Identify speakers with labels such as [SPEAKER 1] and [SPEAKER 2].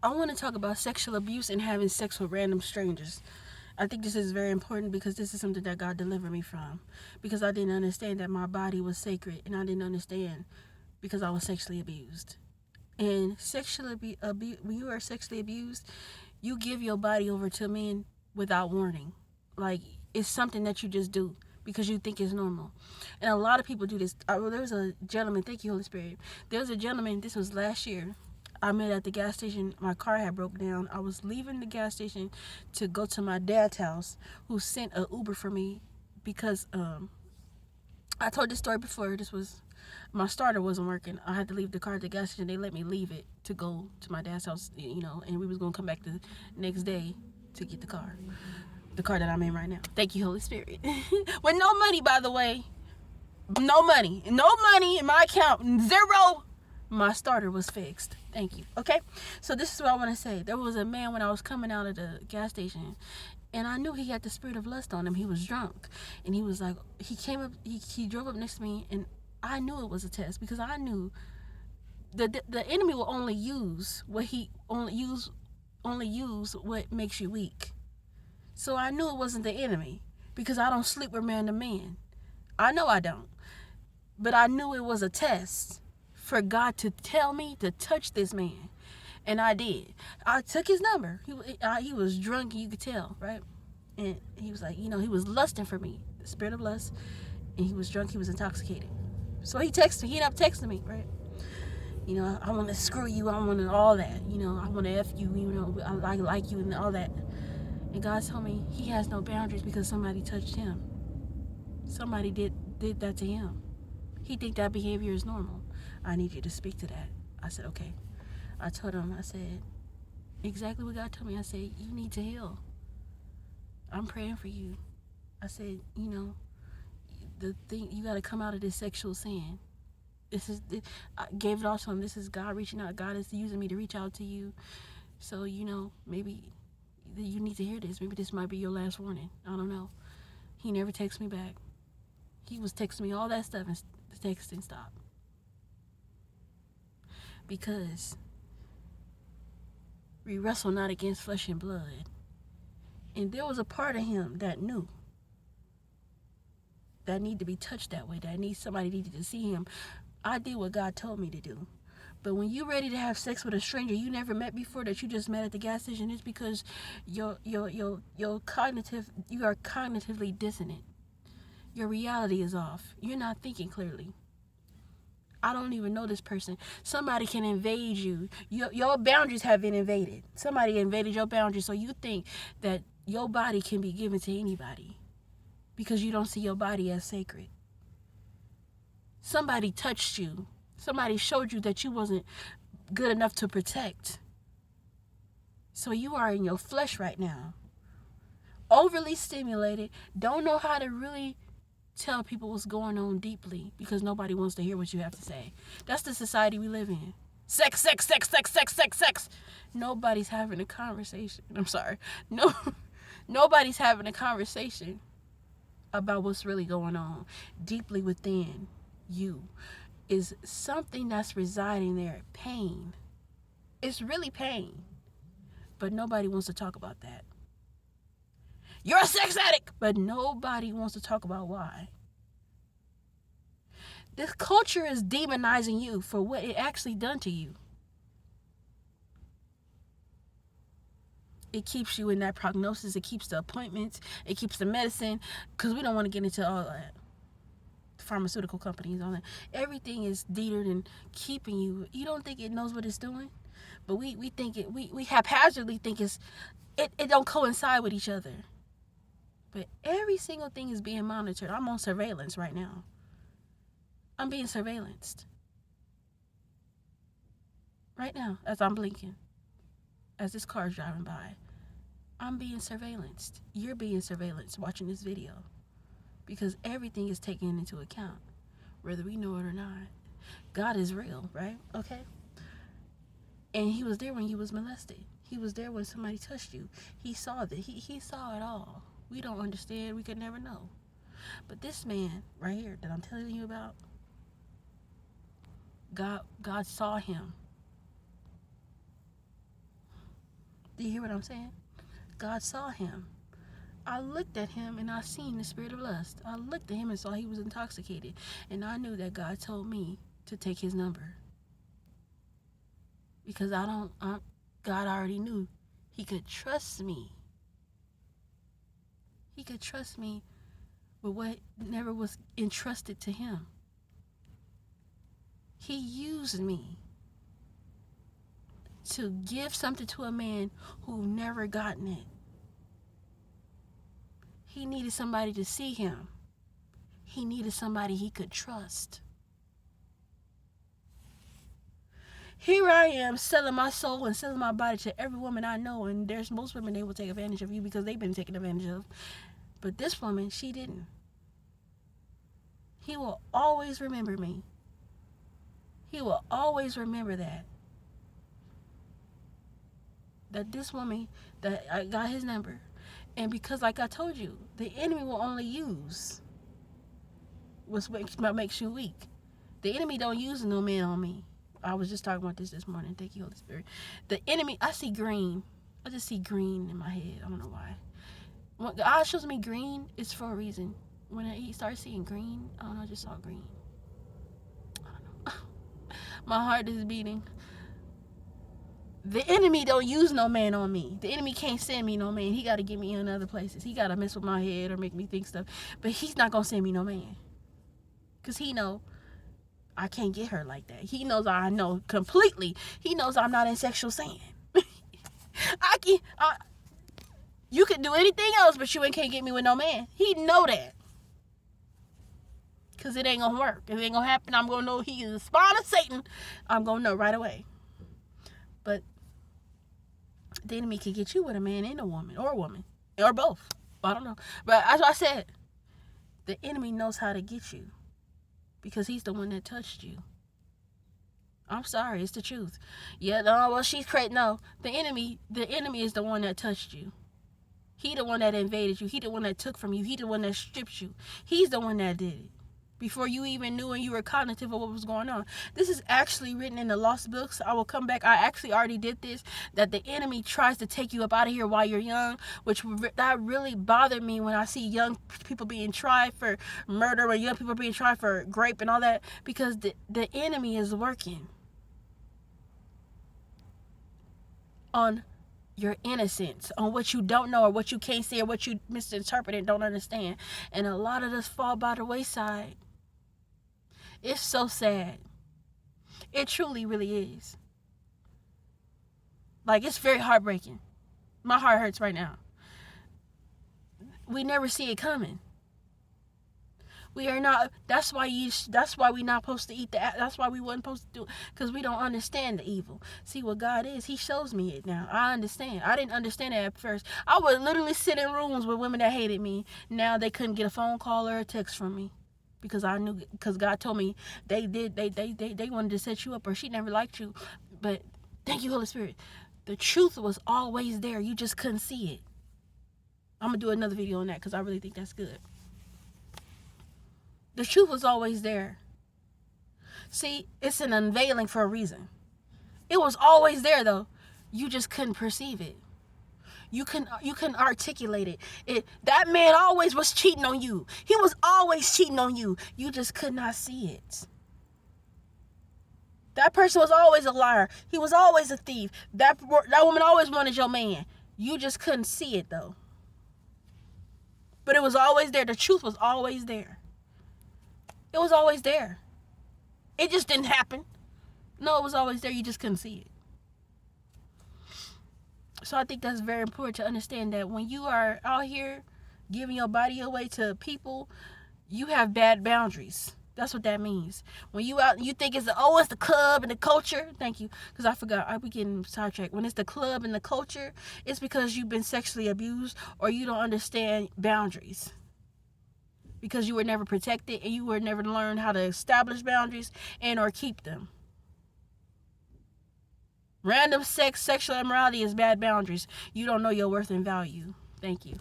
[SPEAKER 1] I want to talk about sexual abuse and having sex with random strangers. I think this is very important because this is something that God delivered me from. Because I didn't understand that my body was sacred, and I didn't understand because I was sexually abused. And when you are sexually abused, you give your body over to men without warning. Like, it's something that you just do because you think it's normal. And a lot of people do this. There was a gentleman, thank you, Holy Spirit. There was a gentleman, this was last year. I met at the gas station. My car had broke down. I was leaving the gas station to go to my dad's house, who sent an Uber for me because I told this story before. This was my starter wasn't working. I had to leave the car at the gas station. They let me leave it to go to my dad's house, and we was gonna come back the next day to get the car that I'm in right now. Thank you, Holy Spirit. With no money, by the way, no money in my account, zero. My starter was fixed. Thank you. Okay, so this is what I want to say. There was a man when I was coming out of the gas station, and I knew he had the spirit of lust on him. He was drunk, and he was like, he came up, he drove up next to me, and I knew it was a test because I knew the enemy will only use what makes you weak. So I knew it wasn't the enemy because I don't sleep with man to man. I know I don't, but I knew it was a test for God to tell me to touch this man, and I did. I took his number. He was drunk, you could tell, right? And he was like, he was lusting for me, the spirit of lust, and he was drunk. He was intoxicated. So he texted me. He ended up texting me, right? I want to screw you. I want to all that. I want to F you. I like you and all that. And God told me he has no boundaries because somebody touched him. Somebody did that to him. He think that behavior is normal. I need you to speak to that. I said, okay. I told him, I said, exactly what God told me. I said, you need to heal. I'm praying for you. I said, the thing, you got to come out of this sexual sin. I gave it all to him. This is God reaching out. God is using me to reach out to you. So, maybe you need to hear this. Maybe this might be your last warning. I don't know. He never texted me back. He was texting me all that stuff, and the texting stopped. Because we wrestle not against flesh and blood. And there was a part of him that knew that need to be touched that way, that somebody needed to see him. I did what God told me to do. But when you're ready to have sex with a stranger you never met before, that you just met at the gas station, it's because you are cognitively dissonant. Your reality is off. You're not thinking clearly. I don't even know this person. Somebody can invade you. Your boundaries have been invaded. Somebody invaded your boundaries, so you think that your body can be given to anybody because you don't see your body as sacred. Somebody touched you. Somebody showed you that you wasn't good enough to protect. So you are in your flesh right now. Overly stimulated. Don't know how to really tell people what's going on deeply because nobody wants to hear what you have to say. That's the society we live in. Sex, sex, sex, sex, sex, sex, sex. Nobody's having a conversation. I'm sorry. No, nobody's having a conversation about what's really going on deeply within you. Is something that's residing there. Pain. It's really pain. But nobody wants to talk about that. You're a sex addict! But nobody wants to talk about why. This culture is demonizing you for what it actually done to you. It keeps you in that prognosis. It keeps the appointments. It keeps the medicine. Because we don't want to get into all that. Pharmaceutical companies, all that. Everything is detered and keeping you. You don't think it knows what it's doing? But we think it, we haphazardly think it don't coincide with each other. But every single thing is being monitored. I'm on surveillance right now. I'm being surveillanced. Right now, as I'm blinking, as this car is driving by, I'm being surveillanced. You're being surveillanced watching this video. Because everything is taken into account, whether we know it or not. God is real, right? Okay? And he was there when you was molested. He was there when somebody touched you. He saw that. He saw it all. We don't understand. We could never know. But this man right here that I'm telling you about, God saw him. Do you hear what I'm saying? God saw him. I looked at him and I seen the spirit of lust. I looked at him and saw he was intoxicated. And I knew that God told me to take his number. Because God already knew he could trust me. He could trust me with what never was entrusted to him. He used me to give something to a man who never gotten it. He needed somebody to see him. He needed somebody he could trust. Here I am selling my soul and selling my body to every woman I know, and there's most women, they will take advantage of you because they've been taken advantage of. But this woman, she didn't. He will always remember me. He will always remember that this woman, that I got his number. And because, like I told you, the enemy will only use what makes you weak. The enemy don't use no man on me. I was just talking about this morning. Thank you, Holy Spirit. The enemy, I see green. I just see green in my head. I don't know why. When God shows me green, it's for a reason. When he starts seeing green, I don't know, I just saw green. I don't know. My heart is beating. The enemy don't use no man on me. The enemy can't send me no man. He got to get me in other places. He got to mess with my head or make me think stuff. But he's not going to send me no man. Because he know I can't get her like that. He knows I know completely. He knows I'm not in sexual sin. You can do anything else, but you can't get me with no man. He know that. Because it ain't going to work. It ain't going to happen. I'm going to know he is the spawn of Satan. I'm going to know right away. But the enemy can get you with a man and a woman. Or both. I don't know. But as I said, the enemy knows how to get you. Because he's the one that touched you. I'm sorry, it's the truth. Yeah, no, well, she's crazy. No, the enemy is the one that touched you. He the one that invaded you. He the one that took from you. He the one that stripped you. He's the one that did it. Before you even knew and you were cognitive of what was going on. This is actually written in the lost books. I will come back. I actually already did this. That the enemy tries to take you up out of here while you're young. That really bothered me when I see young people being tried for murder or young people being tried for rape and all that. Because the enemy is working on your innocence, on what you don't know or what you can't see or what you misinterpret and don't understand. And a lot of us fall by the wayside. It's so sad. It truly, really is. Like, it's very heartbreaking. My heart hurts right now. We never see it coming. We are not. That's why we're not supposed to eat that. That's why we wasn't supposed to do it. Because we don't understand the evil. See what God is. He shows me it now. I understand. I didn't understand it at first. I would literally sit in rooms with women that hated me. Now they couldn't get a phone call or a text from me. Because I knew, because God told me they wanted to set you up, or she never liked you. But thank you, Holy Spirit. The truth was always there. You just couldn't see it. I'm going to do another video on that because I really think that's good. The truth was always there. See, it's an unveiling for a reason. It was always there, though. You just couldn't perceive it. You can articulate it. That man always was cheating on you. He was always cheating on you. You just could not see it. That person was always a liar. He was always a thief. That woman always wanted your man. You just couldn't see it, though. But it was always there. The truth was always there. It was always there. It just didn't happen. No, it was always there. You just couldn't see it. So I think that's very important to understand that when you are out here giving your body away to people, you have bad boundaries. That's what that means. When you out, you think it's the club and the culture. Thank you, because I forgot. I be getting sidetracked. When it's the club and the culture, it's because you've been sexually abused or you don't understand boundaries. Because you were never protected and you were never learned how to establish boundaries and or keep them. Random sex, sexual immorality is bad boundaries. You don't know your worth and value. Thank you.